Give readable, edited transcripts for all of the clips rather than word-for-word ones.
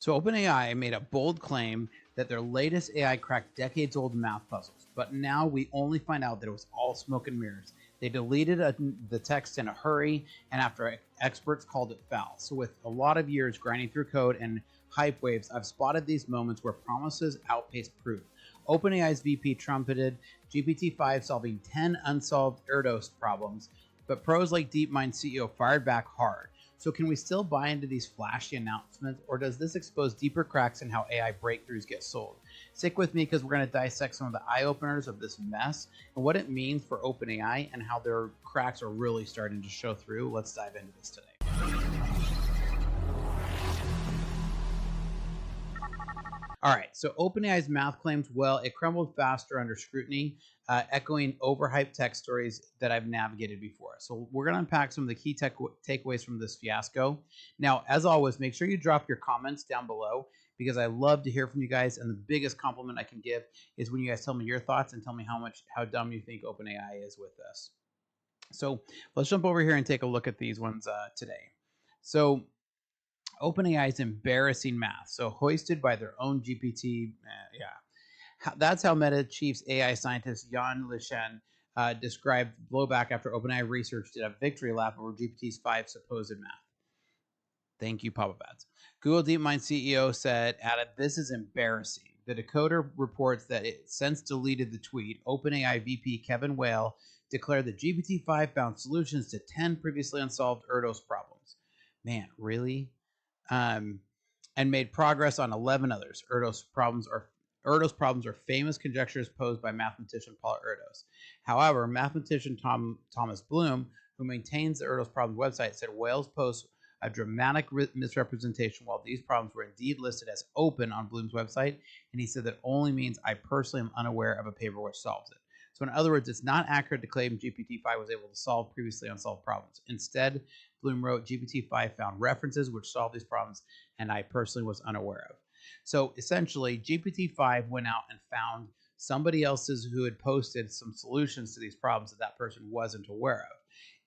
So OpenAI made a bold claim that their latest AI cracked decades-old math puzzles, but now we only find out that it was all smoke and mirrors. They deleted the text in a hurry, and after experts called it foul. So with a lot of years grinding through code and hype waves, I've spotted these moments where promises outpace proof. OpenAI's VP trumpeted GPT-5 solving 10 unsolved Erdős problems, but pros like DeepMind CEO fired back hard. So can we still buy into these flashy announcements, or does this expose deeper cracks in how AI breakthroughs get sold? Stick with me because we're going to dissect some of the eye-openers of this mess and what it means for OpenAI and how their cracks are really starting to show through. Let's dive into this today. All right, so OpenAI's math claims, well, it crumbled faster under scrutiny, echoing overhyped tech stories that I've navigated before. So we're going to unpack some of the key takeaways from this fiasco. Now, as always, make sure you drop your comments down below because I love to hear from you guys. And the biggest compliment I can give is when you guys tell me your thoughts and tell me how dumb you think OpenAI is with this. So let's jump over here and take a look at these ones today. So OpenAI's embarrassing math. So hoisted by their own GPT. That's how Meta Chief's AI scientist Jan LeChen described blowback after OpenAI research did a victory lap over GPT's 5 supposed math. Thank you, Papa Bats. Google DeepMind CEO added, this is embarrassing. The Decoder reports that it since deleted the tweet. OpenAI VP Kevin Whale declared that GPT-5 found solutions to 10 previously unsolved Erdős problems. Man, really? And made progress on 11 others. Erdős problems are famous conjectures posed by mathematician Paul Erdős. However, mathematician Thomas Bloom, who maintains the Erdős problems website, said Whale's post a dramatic misrepresentation while these problems were indeed listed as open on Bloom's website, and he said that only means I personally am unaware of a paper which solves it. So in other words, it's not accurate to claim GPT-5 was able to solve previously unsolved problems. Instead, Bloom wrote, GPT-5 found references which solved these problems, and I personally was unaware of. So essentially, GPT-5 went out and found somebody else's who had posted some solutions to these problems that person wasn't aware of.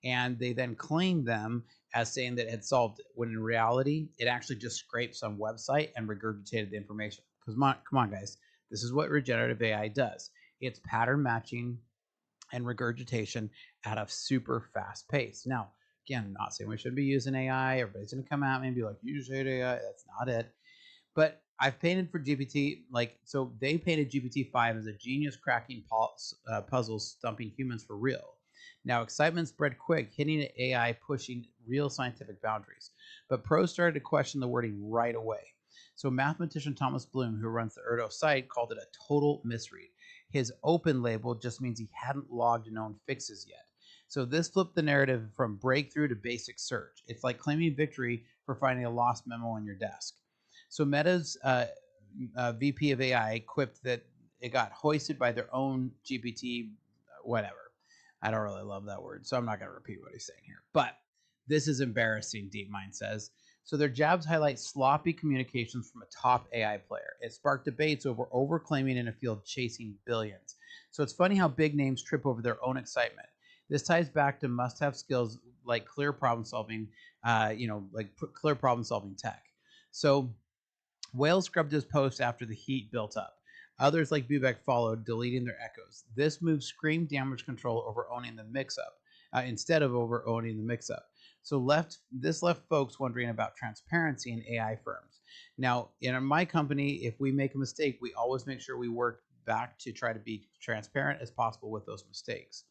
And they then claimed them as saying that it had solved it, when in reality, it actually just scraped some website and regurgitated the information. Because come on, guys, this is what regenerative AI does. It's pattern matching and regurgitation at a super fast pace. Now, again, I'm not saying we shouldn't be using AI. Everybody's going to come at me and be like, you just hate AI. That's not it. But I've painted for GPT, so they painted GPT-5 as a genius cracking puzzles stumping humans for real. Now, excitement spread quick, hitting AI pushing real scientific boundaries. But pros started to question the wording right away. So mathematician Thomas Bloom, who runs the Erdős site, called it a total misread. His open label just means he hadn't logged known fixes yet. So this flipped the narrative from breakthrough to basic search. It's like claiming victory for finding a lost memo on your desk. So Meta's VP of AI quipped that it got hoisted by their own GPT, whatever. I don't really love that word, so I'm not going to repeat what he's saying here. But this is embarrassing, DeepMind says. So their jabs highlight sloppy communications from a top AI player. It sparked debates over overclaiming in a field chasing billions. So it's funny how big names trip over their own excitement. This ties back to must-have skills like clear problem-solving, clear problem-solving tech. So Whale scrubbed his post after the heat built up. Others like Bubek followed, deleting their echoes. This move screamed damage control over owning the mix-up, instead of over owning the mix-up. So this left folks wondering about transparency in AI firms. Now, in my company, if we make a mistake, we always make sure we work back to try to be transparent as possible with those mistakes.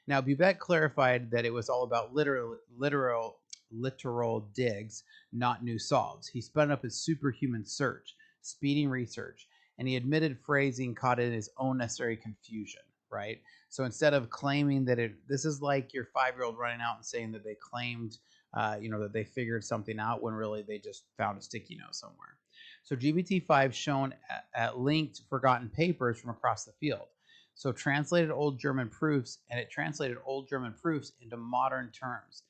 Now, Bubek clarified that it was all about literal digs, not new solves. He spun up his superhuman search, speeding research, and he admitted phrasing caught in his own necessary confusion, right? So instead of claiming that this is like your 5-year-old running out and saying that they claimed, that they figured something out when really they just found a sticky note somewhere. So GPT-5 shown at linked forgotten papers from across the field. So translated old German proofs, and it translated old German proofs into modern terms.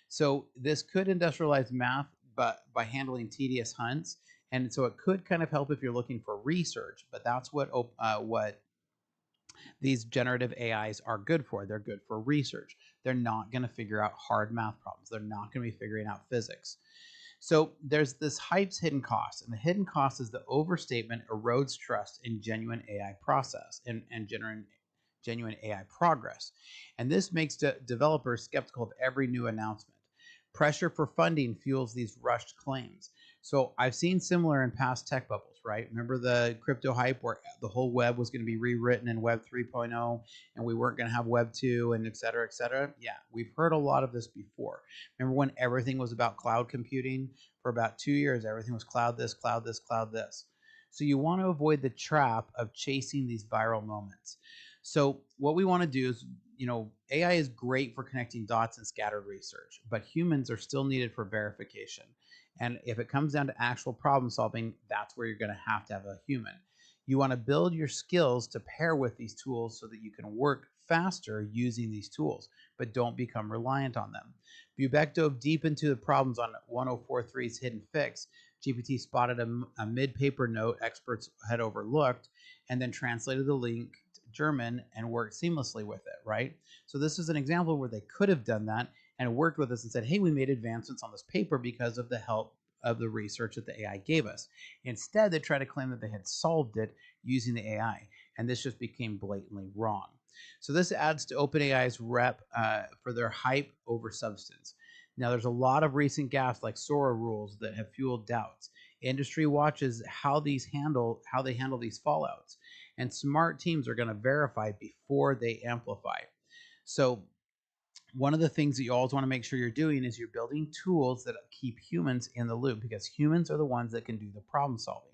So this could industrialize math, but by handling tedious hunts. And so it could kind of help if you're looking for research, but that's what these generative AIs are good for. They're good for research. They're not going to figure out hard math problems. They're not going to be figuring out physics. So there's this hype's hidden cost, and the hidden cost is the overstatement erodes trust in genuine AI process and genuine AI progress. And this makes developers skeptical of every new announcement. Pressure for funding fuels these rushed claims. So I've seen similar in past tech bubbles, right? Remember the crypto hype where the whole web was going to be rewritten in Web 3.0 and we weren't going to have Web 2 and et cetera, et cetera? Yeah, we've heard a lot of this before. Remember when everything was about cloud computing? For about 2 years, everything was cloud this, cloud this, cloud this. So you want to avoid the trap of chasing these viral moments. So what we want to do is, AI is great for connecting dots and scattered research, but humans are still needed for verification. And if it comes down to actual problem solving, that's where you're going to have a human. You want to build your skills to pair with these tools so that you can work faster using these tools, but don't become reliant on them. Bubeck dove deep into the problems on 1043's hidden fix. GPT spotted a mid-paper note experts had overlooked and then translated the link to German and worked seamlessly with it, right? So this is an example where they could have done that and worked with us and said, hey, we made advancements on this paper because of the help of the research that the AI gave us. Instead, they tried to claim that they had solved it using the AI, and this just became blatantly wrong. So this adds to OpenAI's rep for their hype over substance. Now, there's a lot of recent gaffes like Sora rules that have fueled doubts. Industry watches how they handle these fallouts, and smart teams are going to verify before they amplify. So one of the things that you always want to make sure you're doing is you're building tools that keep humans in the loop, because humans are the ones that can do the problem solving.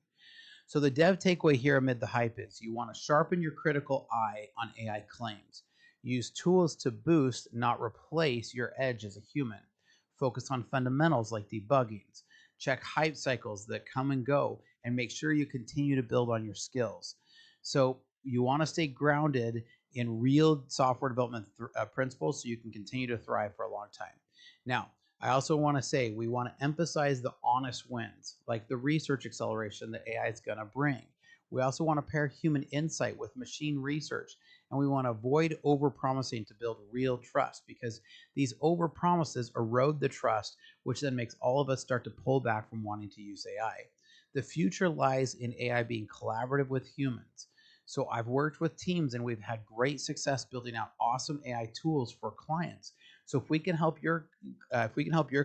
So the dev takeaway here amid the hype is you want to sharpen your critical eye on AI claims. Use tools to boost, not replace, your edge as a human. Focus on fundamentals like debuggings. Check hype cycles that come and go, and make sure you continue to build on your skills. So you want to stay grounded in real software development principles so you can continue to thrive for a long time. Now, I also want to say we want to emphasize the honest wins, like the research acceleration that AI is going to bring. We also want to pair human insight with machine research, and we want to avoid overpromising to build real trust, because these overpromises erode the trust, which then makes all of us start to pull back from wanting to use AI. The future lies in AI being collaborative with humans. So I've worked with teams and we've had great success building out awesome AI tools for clients. So if we can help your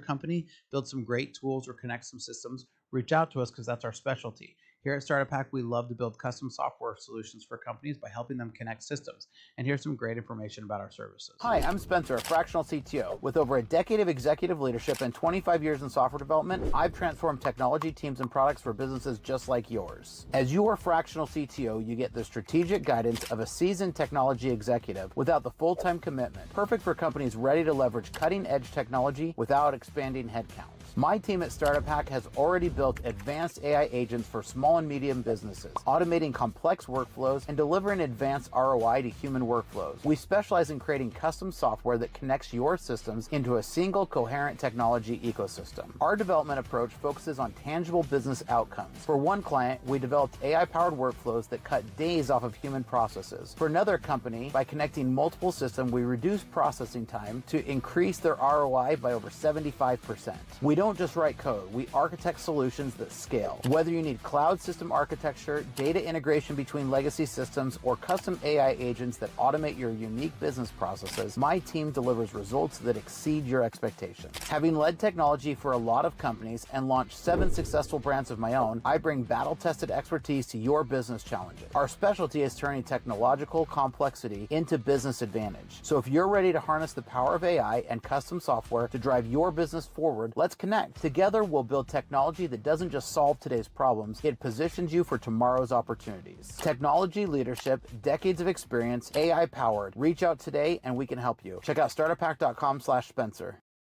company build some great tools or connect some systems, reach out to us, because that's our specialty. Here at Startup Hack, we love to build custom software solutions for companies by helping them connect systems. And here's some great information about our services. Hi, I'm Spencer, a fractional CTO. With over a decade of executive leadership and 25 years in software development, I've transformed technology teams and products for businesses just like yours. As your fractional CTO, you get the strategic guidance of a seasoned technology executive without the full-time commitment. Perfect for companies ready to leverage cutting-edge technology without expanding headcount. My team at Startup Hack has already built advanced AI agents for small and medium businesses, automating complex workflows and delivering advanced ROI to human workflows. We specialize in creating custom software that connects your systems into a single coherent technology ecosystem. Our development approach focuses on tangible business outcomes. For one client, we developed AI-powered workflows that cut days off of human processes. For another company, by connecting multiple systems, we reduced processing time to increase their ROI by over 75%. We don't just write code, we architect solutions that scale. Whether you need cloud system architecture, data integration between legacy systems, or custom AI agents that automate your unique business processes, my team delivers results that exceed your expectations. Having led technology for a lot of companies and launched 7 successful brands of my own, I bring battle-tested expertise to your business challenges. Our specialty is turning technological complexity into business advantage. So if you're ready to harness the power of AI and custom software to drive your business forward, let's connect. Together, we'll build technology that doesn't just solve today's problems, it positions you for tomorrow's opportunities. Technology leadership, decades of experience, AI powered. Reach out today and we can help you. Check out startuphack.com/Spencer.